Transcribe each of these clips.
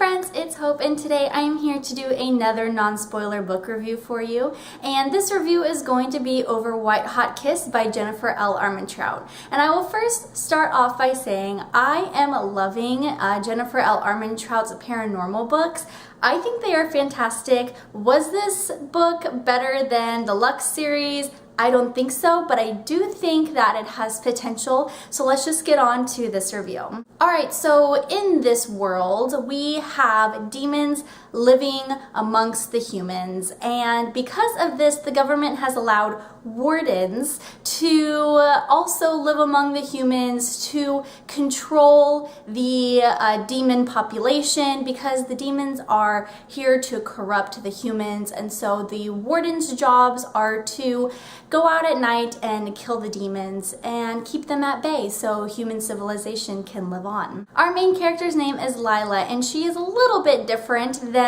friends, it's Hope, and today I am here to do another non-spoiler book review for you. And this review is going to be over White Hot Kiss by Jennifer L Armentrout. And I will first start off by saying I am loving Jennifer L Armentrout's paranormal books. I think they are fantastic. Was this book better than the Lux series? I don't think so, but I do think that it has potential. So let's just get on to this review. Alright, so in this world, we have demons living amongst the humans, and because of this, the government has allowed wardens to also live among the humans to control the demon population, because the demons are here to corrupt the humans, and so the wardens' jobs are to go out at night and kill the demons and keep them at bay so human civilization can live on. Our main character's name is Lila, and she is a little bit different than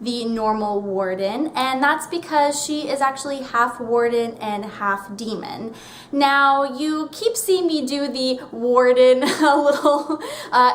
the normal warden, and that's because she is actually half warden and half demon. Now, you keep seeing me do the warden little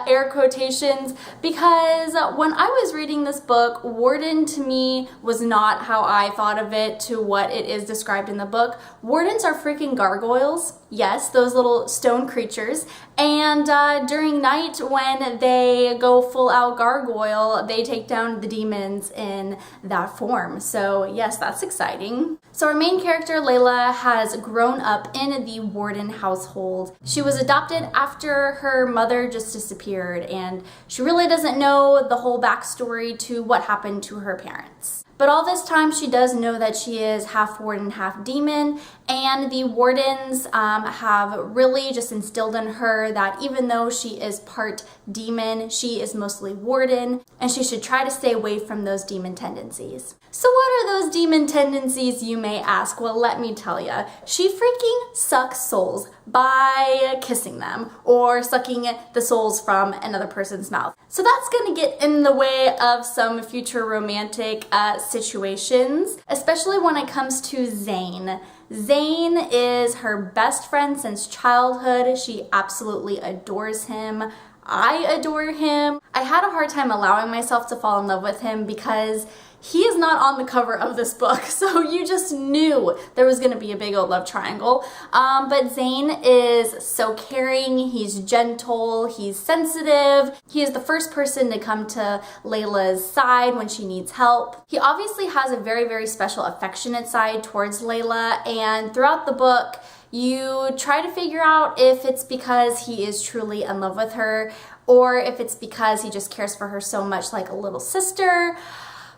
air quotations, because when I was reading this book, warden to me was not how I thought of it to what it is described in the book. Wardens are freaking gargoyles. Yes, those little stone creatures. And during night, when they go full out gargoyle, they take down the demons in that form. So yes, that's exciting. So our main character, Layla, has grown up in the warden household. She was adopted after her mother just disappeared, and she really doesn't know the whole backstory to what happened to her parents. But all this time, she does know that she is half warden, half demon, and the wardens have really just instilled in her that even though she is part demon, she is mostly warden, and she should try to stay away from those demon tendencies. So what are those demon tendencies, you may ask? Well, let me tell you. She freaking sucks souls by kissing them or sucking the souls from another person's mouth. So that's gonna get in the way of some future romantic situations, especially when it comes to Zane. Zane is her best friend since childhood. She absolutely adores him. I adore him. I had a hard time allowing myself to fall in love with him because he is not on the cover of this book, so you just knew there was going to be a big old love triangle. But Zane is so caring, he's gentle, he's sensitive. He is the first person to come to Layla's side when she needs help. He obviously has a very, very special affectionate side towards Layla, and throughout the book, you try to figure out if it's because he is truly in love with her or if it's because he just cares for her so much like a little sister.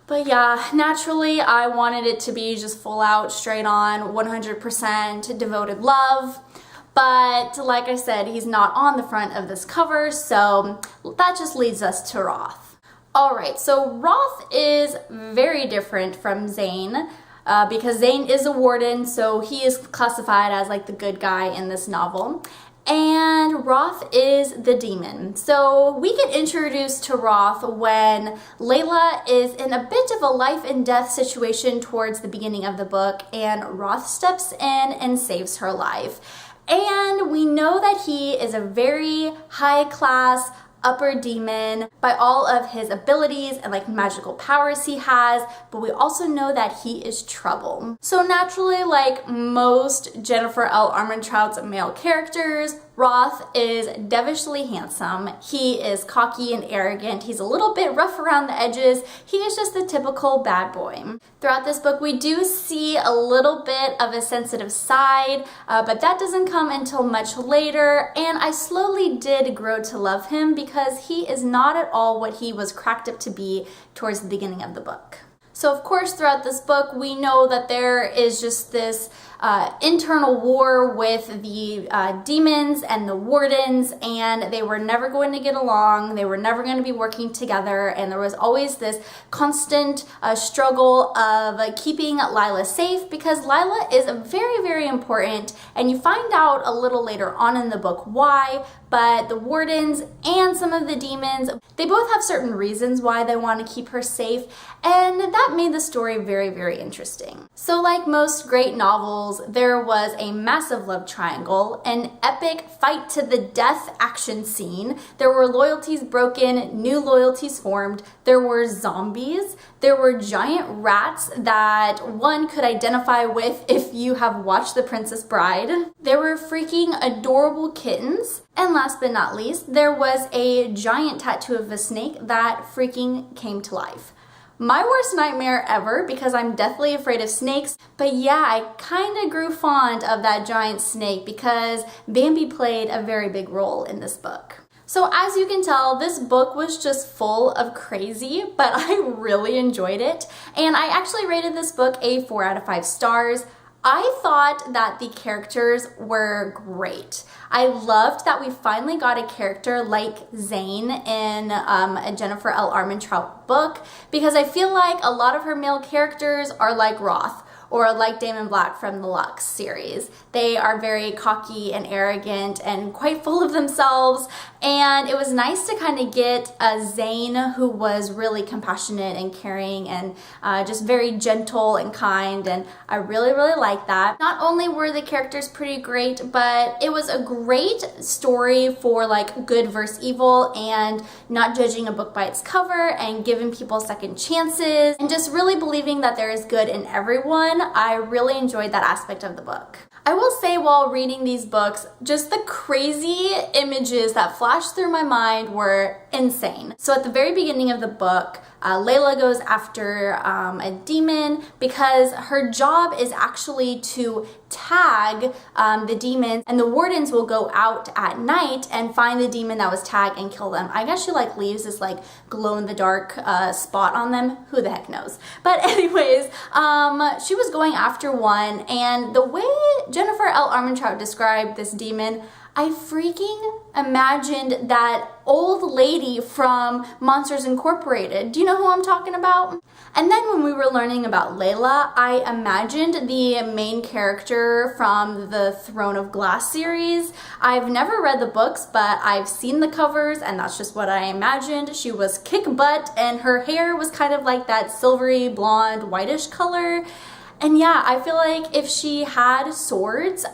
But yeah, naturally, I wanted it to be just full out, straight on, 100% devoted love. But like I said, he's not on the front of this cover, so that just leads us to Roth. Alright, so Roth is very different from Zane. Because Zane is a warden, so he is classified as like the good guy in this novel. And Roth is the demon. So we get introduced to Roth when Layla is in a bit of a life and death situation towards the beginning of the book, and Roth steps in and saves her life. And we know that he is a very high class, upper demon by all of his abilities and like magical powers he has, but we also know that he is trouble. So naturally, like most Jennifer L Armentrout's male characters, Roth is devilishly handsome. He is cocky and arrogant. He's a little bit rough around the edges. He is just the typical bad boy. Throughout this book, we do see a little bit of a sensitive side, but that doesn't come until much later, and I slowly did grow to love him because he is not at all what he was cracked up to be towards the beginning of the book. So of course, throughout this book, we know that there is just this internal war with the demons and the wardens, and they were never going to get along. They were never going to be working together, and there was always this constant struggle of keeping Lila safe, because Lila is very, very important, and you find out a little later on in the book why, but the wardens and some of the demons, they both have certain reasons why they want to keep her safe, and that made the story very, very interesting. So like most great novels, there was a massive love triangle, an epic fight to the death action scene, there were loyalties broken, new loyalties formed, there were zombies, there were giant rats that one could identify with if you have watched The Princess Bride, there were freaking adorable kittens, and last but not least, there was a giant tattoo of a snake that freaking came to life. My worst nightmare ever, because I'm deathly afraid of snakes, but yeah, I kind of grew fond of that giant snake because Bambi played a very big role in this book. So as you can tell, this book was just full of crazy, but I really enjoyed it, and I actually rated this book a 4 out of 5 stars. I thought that the characters were great. I loved that we finally got a character like Zane in a Jennifer L Armentrout book, because I feel like a lot of her male characters are like Roth or like Damon Black from the Lux series. They are very cocky and arrogant and quite full of themselves, and it was nice to kind of get a Zane who was really compassionate and caring and just very gentle and kind, and I really, really liked that. Not only were the characters pretty great, but it was a great story for like good versus evil and not judging a book by its cover and giving people second chances and just really believing that there is good in everyone. I really enjoyed that aspect of the book. I will say while reading these books, just the crazy images that flashed through my mind were insane. So at the very beginning of the book, Layla goes after a demon because her job is actually to tag the demons, and the wardens will go out at night and find the demon that was tagged and kill them. I guess she like leaves this like glow-in-the-dark spot on them. Who the heck knows? But anyways, she was going after one, and the way Jennifer L Armentrout described this demon, I freaking imagined that old lady from Monsters Incorporated. Do you know who I'm talking about? And then when we were learning about Layla, I imagined the main character from the Throne of Glass series. I've never read the books, but I've seen the covers, and that's just what I imagined. She was kick butt, and her hair was kind of like that silvery blonde whitish color. And yeah, I feel like if she had swords,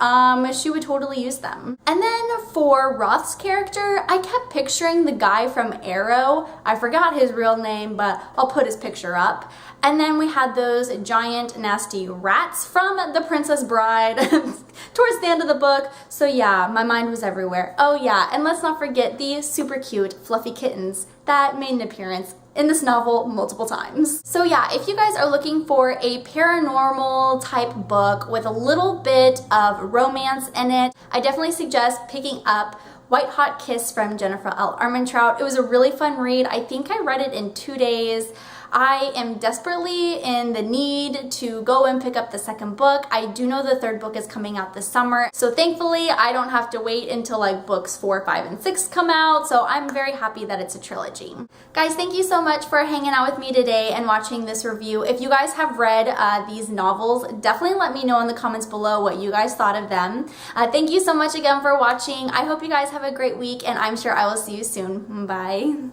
she would totally use them. And then for Roth's character, I kept picturing the guy from Arrow. I forgot his real name, but I'll put his picture up. And then we had those giant nasty rats from The Princess Bride towards the end of the book. So yeah, my mind was everywhere. Oh yeah, and let's not forget the super cute fluffy kittens that made an appearance in this novel multiple times. So yeah, if you guys are looking for a paranormal type book with a little bit of romance in it, I definitely suggest picking up White Hot Kiss from Jennifer L Armentrout. It was a really fun read. I think I read it in 2 days. I am desperately in the need to go and pick up the second book. I do know the third book is coming out this summer, so thankfully I don't have to wait until like books 4, 5, and 6 come out, so I'm very happy that it's a trilogy. Guys, thank you so much for hanging out with me today and watching this review. If you guys have read these novels, definitely let me know in the comments below what you guys thought of them. Thank you so much again for watching. I hope you guys have a great week, and I'm sure I will see you soon. Bye.